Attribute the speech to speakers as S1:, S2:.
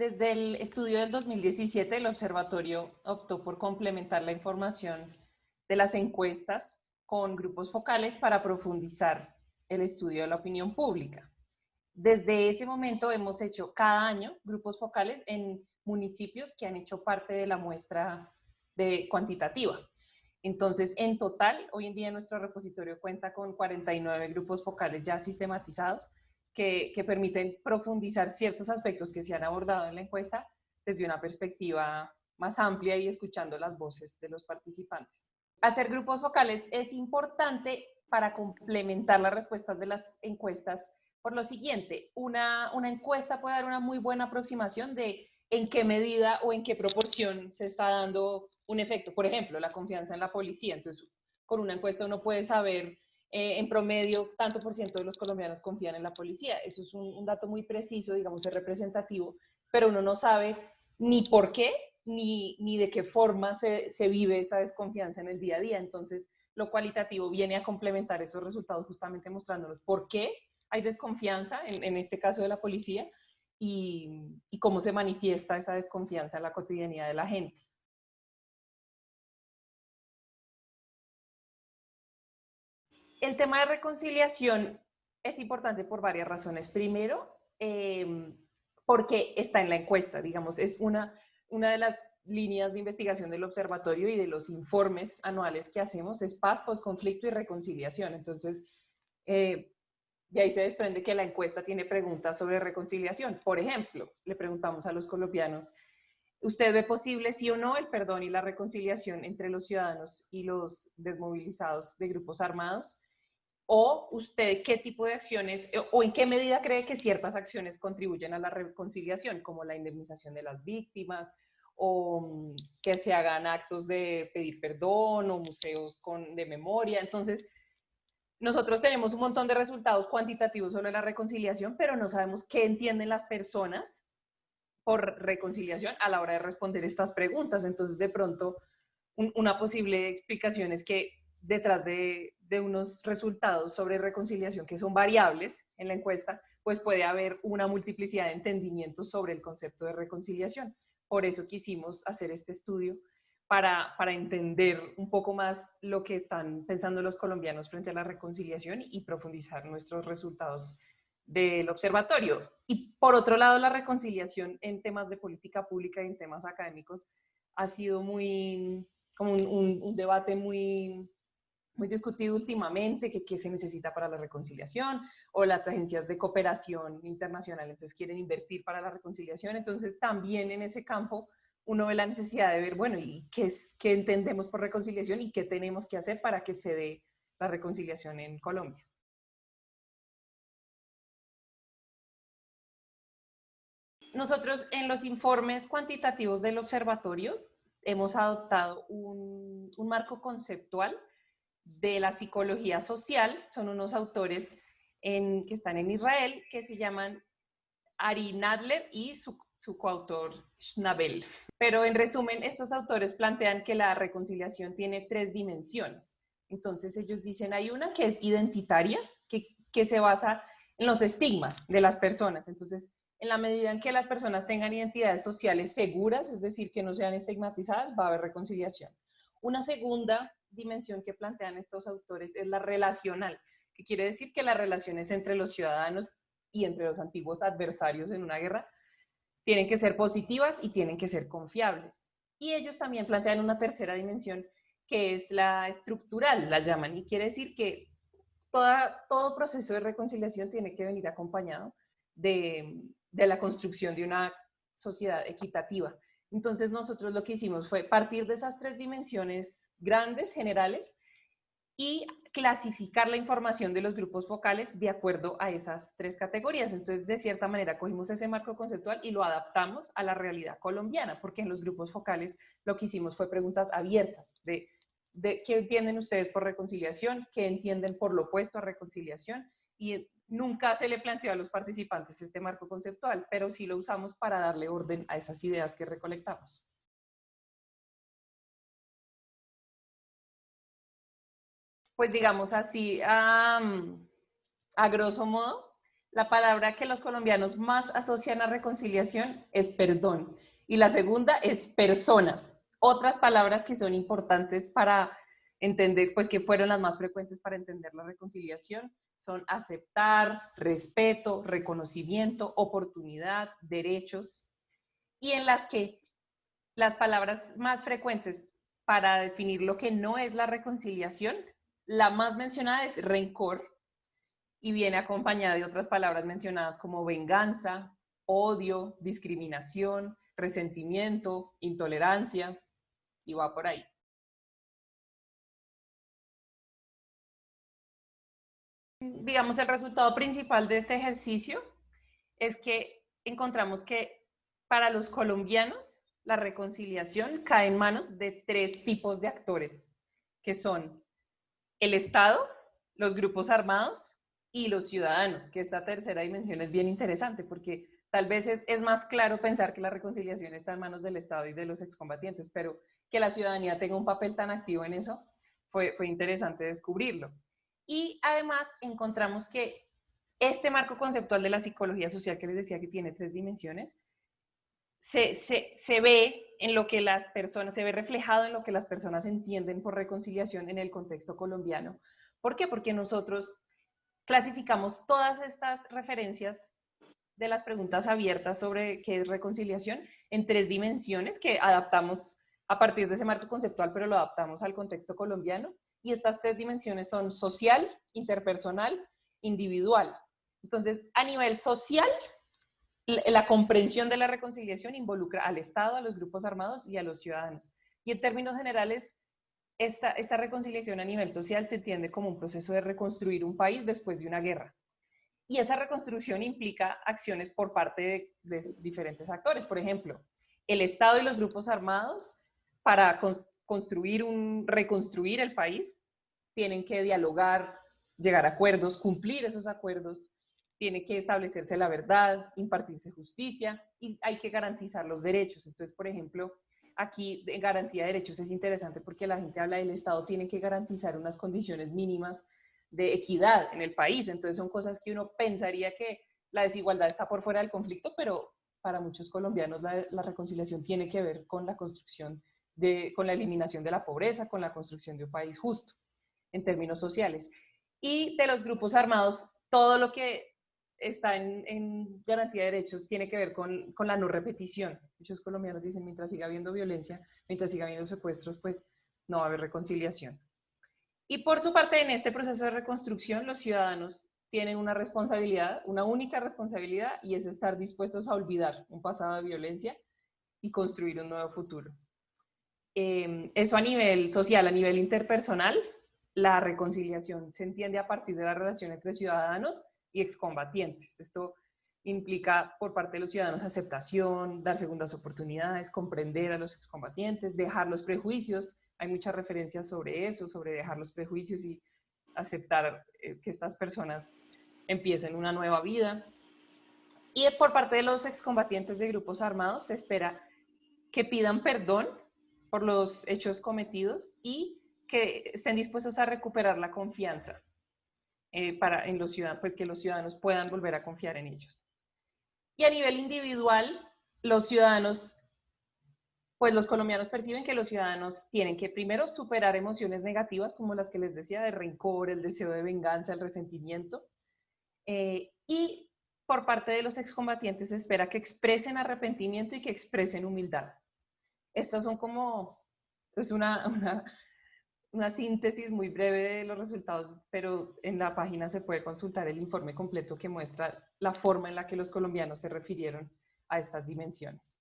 S1: Desde el estudio del 2017, el observatorio optó por complementar la información de las encuestas con grupos focales para profundizar el estudio de la opinión pública. Desde ese momento hemos hecho cada año grupos focales en municipios que han hecho parte de la muestra cuantitativa. Entonces, en total, hoy en día nuestro repositorio cuenta con 49 grupos focales ya sistematizados que permiten profundizar ciertos aspectos que se han abordado en la encuesta desde una perspectiva más amplia y escuchando las voces de los participantes. Hacer grupos focales es importante para complementar las respuestas de las encuestas por lo siguiente: una encuesta puede dar una muy buena aproximación de en qué medida o en qué proporción se está dando un efecto. Por ejemplo, la confianza en la policía. Entonces, con una encuesta uno puede saber en promedio tanto por ciento de los colombianos confían en la policía. Eso es un dato muy preciso, digamos, es representativo, pero uno no sabe ni por qué ni de qué forma se vive esa desconfianza en el día a día. Entonces, lo cualitativo viene a complementar esos resultados justamente mostrándonos por qué hay desconfianza, en este caso de la policía, y cómo se manifiesta esa desconfianza en la cotidianidad de la gente. El tema de reconciliación es importante por varias razones. Primero, porque está en la encuesta, digamos, es una de las líneas de investigación del observatorio y de los informes anuales que hacemos es paz, posconflicto y reconciliación. Entonces, de ahí se desprende que la encuesta tiene preguntas sobre reconciliación. Por ejemplo, le preguntamos a los colombianos: ¿usted ve posible, sí o no, el perdón y la reconciliación entre los ciudadanos y los desmovilizados de grupos armados? ¿O usted qué tipo de acciones o en qué medida cree que ciertas acciones contribuyen a la reconciliación, como la indemnización de las víctimas o que se hagan actos de pedir perdón o museos de memoria? Entonces, nosotros tenemos un montón de resultados cuantitativos sobre la reconciliación, pero no sabemos qué entienden las personas por reconciliación a la hora de responder estas preguntas. Entonces, de pronto, una posible explicación es que detrás de unos resultados sobre reconciliación que son variables en la encuesta, pues puede haber una multiplicidad de entendimientos sobre el concepto de reconciliación. Por eso quisimos hacer este estudio para entender un poco más lo que están pensando los colombianos frente a la reconciliación y profundizar nuestros resultados del observatorio. Y por otro lado, la reconciliación en temas de política pública y en temas académicos ha sido como un debate muy discutido últimamente, que qué se necesita para la reconciliación, o las agencias de cooperación internacional entonces quieren invertir para la reconciliación. Entonces también en ese campo uno ve la necesidad de ver, bueno, ¿y qué entendemos por reconciliación y qué tenemos que hacer para que se dé la reconciliación en Colombia? Nosotros en los informes cuantitativos del observatorio hemos adoptado un marco conceptual de la psicología social. Son unos autores que están en Israel que se llaman Ari Nadler y su coautor Schnabel. Pero en resumen, estos autores plantean que la reconciliación tiene tres dimensiones. Entonces ellos dicen, hay una que es identitaria, que se basa en los estigmas de las personas. Entonces, en la medida en que las personas tengan identidades sociales seguras, es decir, que no sean estigmatizadas, va a haber reconciliación. Una segunda dimensión que plantean estos autores es la relacional, que quiere decir que las relaciones entre los ciudadanos y entre los antiguos adversarios en una guerra tienen que ser positivas y tienen que ser confiables. Y ellos también plantean una tercera dimensión que es la estructural, la llaman, y quiere decir que todo proceso de reconciliación tiene que venir acompañado de la construcción de una sociedad equitativa. Entonces nosotros lo que hicimos fue partir de esas tres dimensiones grandes, generales, y clasificar la información de los grupos focales de acuerdo a esas tres categorías. Entonces, de cierta manera, cogimos ese marco conceptual y lo adaptamos a la realidad colombiana, porque en los grupos focales lo que hicimos fue preguntas abiertas de qué entienden ustedes por reconciliación, qué entienden por lo opuesto a reconciliación, y nunca se le planteó a los participantes este marco conceptual, pero sí lo usamos para darle orden a esas ideas que recolectamos. Pues digamos así, a grosso modo, La palabra que los colombianos más asocian a reconciliación es perdón. Y la segunda es personas. Otras palabras que son importantes para entender, pues que fueron las más frecuentes para entender la reconciliación, son aceptar, respeto, reconocimiento, oportunidad, derechos, y en las que las palabras más frecuentes para definir lo que no es la reconciliación, la más mencionada es rencor, y viene acompañada de otras palabras mencionadas como venganza, odio, discriminación, resentimiento, intolerancia, y va por ahí. Digamos, el resultado principal de este ejercicio es que encontramos que para los colombianos la reconciliación cae en manos de tres tipos de actores, que son el Estado, los grupos armados y los ciudadanos, que esta tercera dimensión es bien interesante porque tal vez es más claro pensar que la reconciliación está en manos del Estado y de los excombatientes, pero que la ciudadanía tenga un papel tan activo en eso fue interesante descubrirlo. Y además encontramos que este marco conceptual de la psicología social que les decía que tiene tres dimensiones, se ve en lo que las personas, se ve reflejado en lo que las personas entienden por reconciliación en el contexto colombiano. ¿Por qué? Porque nosotros clasificamos todas estas referencias de las preguntas abiertas sobre qué es reconciliación en tres dimensiones que adaptamos a partir de ese marco conceptual, pero lo adaptamos al contexto colombiano. Y estas tres dimensiones son social, interpersonal, individual. Entonces, a nivel social, la comprensión de la reconciliación involucra al Estado, a los grupos armados y a los ciudadanos. Y en términos generales, esta reconciliación a nivel social se entiende como un proceso de reconstruir un país después de una guerra. Y esa reconstrucción implica acciones por parte de diferentes actores. Por ejemplo, el Estado y los grupos armados, para reconstruir el país, tienen que dialogar, llegar a acuerdos, cumplir esos acuerdos, tiene que establecerse la verdad, impartirse justicia y hay que garantizar los derechos. Entonces, por ejemplo, aquí en garantía de derechos es interesante porque la gente habla del Estado tiene que garantizar unas condiciones mínimas de equidad en el país. Entonces son cosas que uno pensaría que la desigualdad está por fuera del conflicto, pero para muchos colombianos la reconciliación tiene que ver con la construcción con la eliminación de la pobreza, con la construcción de un país justo en términos sociales. Y de los grupos armados, todo lo que está en garantía de derechos tiene que ver con la no repetición. Muchos colombianos dicen, mientras siga habiendo violencia, mientras siga habiendo secuestros, pues no va a haber reconciliación. Y por su parte, en este proceso de reconstrucción, los ciudadanos tienen una responsabilidad, una única responsabilidad, y es estar dispuestos a olvidar un pasado de violencia y construir un nuevo futuro. Eso a nivel social, a nivel interpersonal, la reconciliación se entiende a partir de la relación entre ciudadanos y excombatientes. Esto implica por parte de los ciudadanos aceptación, dar segundas oportunidades, comprender a los excombatientes, dejar los prejuicios. Hay muchas referencias sobre eso, sobre dejar los prejuicios y aceptar que estas personas empiecen una nueva vida. Y por parte de los excombatientes de grupos armados se espera que pidan perdón por los hechos cometidos y que estén dispuestos a recuperar la confianza en los ciudadanos, pues que los ciudadanos puedan volver a confiar en ellos. Y a nivel individual, los ciudadanos, pues los colombianos perciben que los ciudadanos tienen que primero superar emociones negativas como las que les decía, de rencor, el deseo de venganza, el resentimiento, y por parte de los excombatientes se espera que expresen arrepentimiento y que expresen humildad. Estas son como, es una síntesis muy breve de los resultados, pero en la página se puede consultar el informe completo que muestra la forma en la que los colombianos se refirieron a estas dimensiones.